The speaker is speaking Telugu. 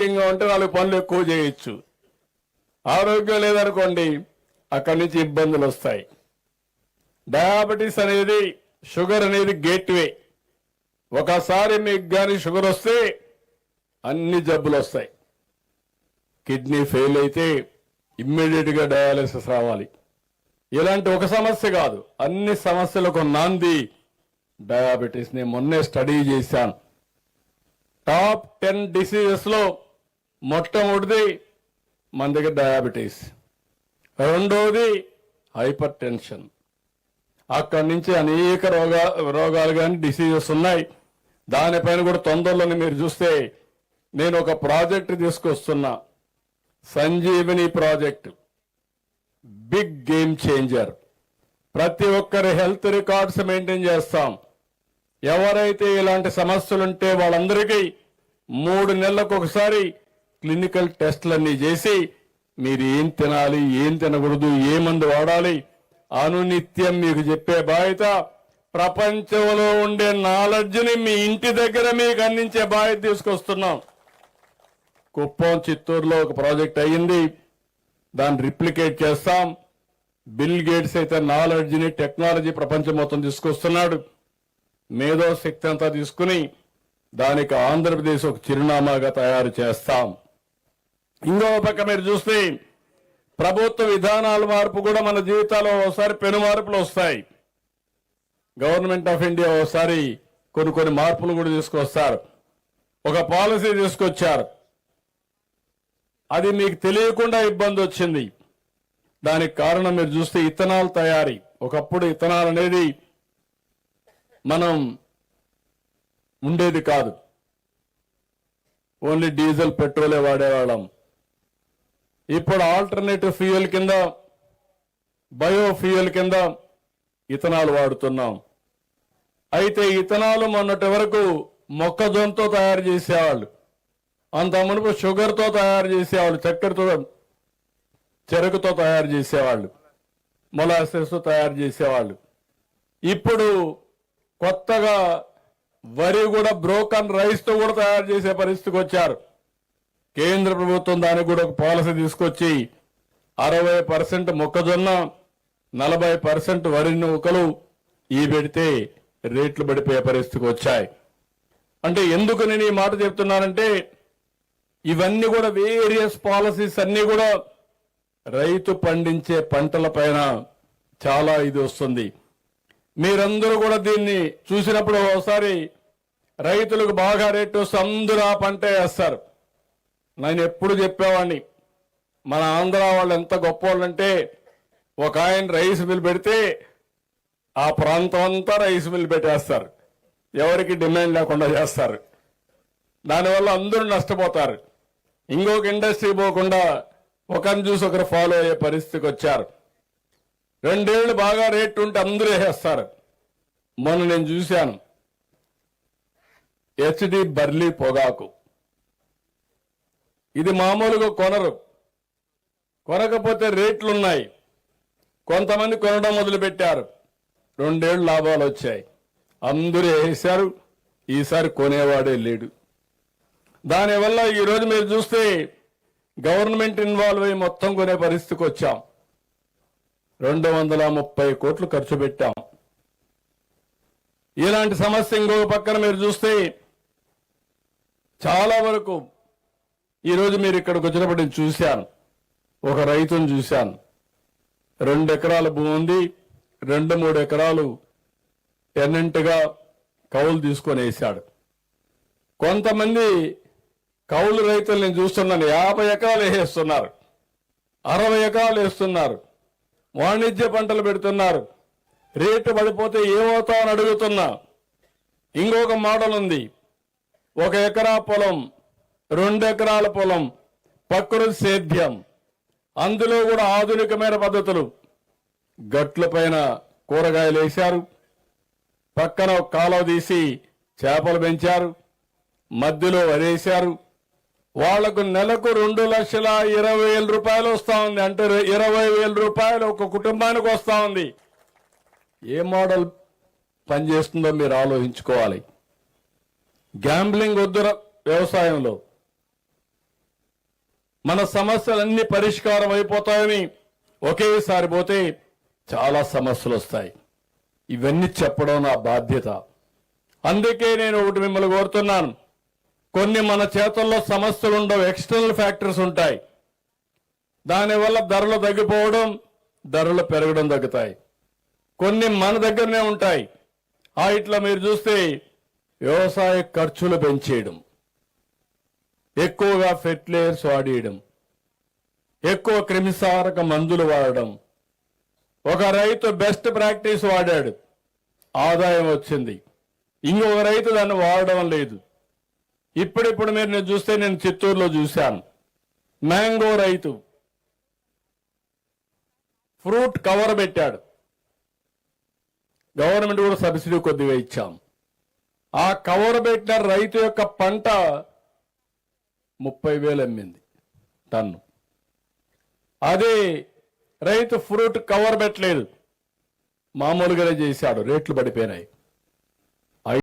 ఆరోగ్యంగా ఉంటే 4 పనులు ఎక్కువ చేయొచ్చు. ఆరోగ్యం లేదనుకోండి అక్కడి నుంచి ఇబ్బందులు వస్తాయి. డయాబెటీస్ అనేది, షుగర్ అనేది గేట్వే. ఒకసారి మీకు కానీ షుగర్ వస్తే అన్ని జబ్బులు వస్తాయి. కిడ్నీ ఫెయిల్ అయితే ఇమ్మీడియట్ గా డయాలసిస్ రావాలి. ఇలాంటి ఒక సమస్య కాదు, అన్ని సమస్యలకు నాంది డయాబెటీస్. నేను మొన్నే స్టడీ చేశాను. టాప్ 10 డిసీజెస్ లో మొట్టమొదటిది మన దగ్గర డయాబెటీస్, రెండోది హైపర్ టెన్షన్, అక్కడి నుంచి అనేక రోగాలు కానీ డిసీజెస్ ఉన్నాయి. దానిపైన కూడా తొందరలోనే మీరు చూస్తే నేను ఒక ప్రాజెక్ట్ తీసుకొస్తున్నా, Sanjeevini project. Big game changer. ప్రతి ఒక్కరి హెల్త్ రికార్డ్స్ మెయింటైన్ చేస్తాం. ఎవరైతే ఇలాంటి సమస్యలుంటే వాళ్ళందరికీ 3 నెలలకు ఒకసారి క్లినికల్ టెస్టులన్నీ చేసి మీరు ఏం తినాలి, ఏం తినకూడదు, ఏ మందు వాడాలి అనునిత్యం మీకు చెప్పే బాధ్యత, ప్రపంచంలో ఉండే నాలెడ్జ్ని మీ ఇంటి దగ్గర మీకు అందించే బాధ్యత తీసుకొస్తున్నాం. కుప్పం, చిత్తూరులో ఒక ప్రాజెక్ట్ అయ్యింది, దాన్ని రిప్లికేట్ చేస్తాం. బిల్ గేట్స్ అయితే నాలెడ్జ్ని, టెక్నాలజీ ప్రపంచం మొత్తం తీసుకొస్తున్నాడు. మేధో శక్తి అంతా తీసుకుని దానికి ఆంధ్రప్రదేశ్ ఒక చిరునామాగా తయారు చేస్తాం. ఇంకో పక్క మీరు చూస్తే ప్రభుత్వ విధానాల మార్పు కూడా మన జీవితాల్లో ఒకసారి పెను మార్పులు వస్తాయి. గవర్నమెంట్ ఆఫ్ ఇండియా ఒకసారి కొన్ని మార్పులు కూడా తీసుకొస్తారు. ఒక పాలసీ తీసుకొచ్చారు, అది మీకు తెలియకుండా ఇబ్బంది వచ్చింది. దానికి కారణం మీరు చూస్తే ఇథనాల్ తయారీ. ఒకప్పుడు ఇథనాల్ అనేది మనం ఉండేది కాదు, ఓన్లీ డీజిల్, పెట్రోలే వాడేవాళ్ళం. ఇప్పుడు ఆల్టర్నేటివ్ ఫ్యూయల్ కింద, బయోఫ్యూయల్ కింద ఇథనాల్ వాడుతున్నాం. అయితే ఇథనాల్ మొన్నటి వరకు మొక్కజొన్నతో తయారు చేసేవాళ్ళు, అంత మునుపు షుగర్తో తయారు చేసేవాళ్ళు, చక్కెరతో, చెరుకుతో తయారు చేసేవాళ్ళు, మొలాసెస్ తయారు చేసేవాళ్ళు. ఇప్పుడు కొత్తగా వరి కూడా బ్రోకన్ రైస్ తో కూడా తయారు చేసే పరిస్థితికి వచ్చారు. కేంద్ర ప్రభుత్వం దానికి కూడా ఒక పాలసీ తీసుకొచ్చి 60% మొక్కజొన్న, 40% వరి నూకలు ఈ పెడితే రేట్లు పడిపోయే పరిస్థితికి వచ్చాయి. అంటే ఎందుకు నేను ఈ మాట చెప్తున్నానంటే ఇవన్నీ కూడా వేరియస్ పాలసీస్ అన్ని కూడా రైతు పండించే పంటల పైన చాలా ఇది వస్తుంది. మీరందరూ కూడా దీన్ని చూసినప్పుడు ఒకసారి రైతులకు బాగా రేటు వస్తే అందరూ ఆ పంట వేస్తారు. నేను ఎప్పుడు చెప్పేవాడిని, మన ఆంధ్ర వాళ్ళు ఎంత గొప్ప వాళ్ళంటే ఒక ఆయన రైస్ మిల్ పెడితే ఆ ప్రాంతం అంతా రైస్ మిల్ పెట్టేస్తారు, ఎవరికి డిమాండ్ లేకుండా చేస్తారు. దానివల్ల అందరూ నష్టపోతారు. ఇంకొక ఇండస్ట్రీ పోకుండా ఒకరిని చూసి ఒకరు ఫాలో అయ్యే పరిస్థితికి వచ్చారు. 2 ఏళ్ళు బాగా రేటు ఉంటే అందరూ వేసేస్తారు. మొన్న నేను చూశాను, హెచ్డి బర్లీ పొగాకు, ఇది మామూలుగా కొనరు, కొనకపోతే రేట్లున్నాయి. కొంతమంది కొనడం మొదలుపెట్టారు, 2 ఏళ్ళు లాభాలు వచ్చాయి, అందరూ వేసారు. ఈసారి కొనేవాడే లేడు. దానివల్ల ఈరోజు మీరు చూస్తే గవర్నమెంట్ ఇన్వాల్వ్ అయ్యి మొత్తం కొనే పరిస్థితికి వచ్చాం. 230 కోట్లు ఖర్చు పెట్టాం. ఇలాంటి సమస్య ఇంకొక పక్కన మీరు చూస్తే చాలా వరకు ఈరోజు మీరు ఇక్కడికి వచ్చినప్పుడు నేను చూశాను, ఒక రైతును చూశాను. 2 ఎకరాల భూమి ఉంది, 2-3 ఎకరాలు టెనెంట్గా కౌలు తీసుకొని వేశాడు. కొంతమంది కౌలు రైతులు నేను చూస్తున్నాను 50 ఎకరాలు వేస్తున్నారు, 60 ఎకరాలు వేస్తున్నారు, వాణిజ్య పంటలు పెడుతున్నారు. రేటు పడిపోతే ఏమవుతామని అడుగుతున్నా. ఇంకొక మోడల్ ఉంది, 1 ఎకరా పొలం, 2 ఎకరాల పొలం, ప్రకృతి సేద్యం, అందులో కూడా ఆధునికమైన పద్ధతులు. గట్ల పైన కూరగాయలు వేశారు, పక్కన ఒక కాలువ తీసి చేపలు పెంచారు, మధ్యలో వరేశారు. వాళ్లకు నెలకు 2,20,000 రూపాయలు వస్తా ఉంది. అంటే 20,000 రూపాయలు ఒక కుటుంబానికి వస్తా ఉంది. ఏ మోడల్ పనిచేస్తుందో మీరు ఆలోచించుకోవాలి. గ్యాంబ్లింగ్ వద్దు వ్యవసాయంలో. మన సమస్యలన్నీ పరిష్కారం అయిపోతాయని ఒకేసారి పోతే చాలా సమస్యలు వస్తాయి. ఇవన్నీ చెప్పడం నా బాధ్యత. అందుకే నేను ఒకటి మిమ్మల్ని కోరుతున్నాను. కొన్ని మన చేతుల్లో సమస్యలు ఉండవు, ఎక్స్టర్నల్ ఫ్యాక్టర్స్ ఉంటాయి. దానివల్ల ధరలు తగ్గిపోవడం, ధరలు పెరగడం తగ్గుతాయి. కొన్ని మన దగ్గరనే ఉంటాయి. ఇట్లా మీరు చూస్తే వ్యవసాయ ఖర్చులు పెంచేయడం, ఎక్కువగా ఫెర్టిలైజర్స్ వాడేయడం, ఎక్కువ క్రిమిసారక మందులు వాడడం. ఒక రైతు బెస్ట్ ప్రాక్టీస్ వాడాడు, ఆదాయం వచ్చింది. ఇంకొక రైతు దాన్ని వాడడం లేదు. ఇప్పుడిప్పుడు నేను చూస్తే నేను చిత్తూరులో చూశాను. మ్యాంగో రైతు ఫ్రూట్ కవర్ పెట్టాడు. గవర్నమెంట్ కూడా సబ్సిడీ కొద్దిగా ఇచ్చాం. ఆ కవర్ పెట్టిన రైతు యొక్క పంట 30,000 అమ్మింది టన్ను. అదే రైతు ఫ్రూట్ కవర్ పెట్టలేదు, మామూలుగానే చేశాడు, రేట్లు పడిపోయినాయి.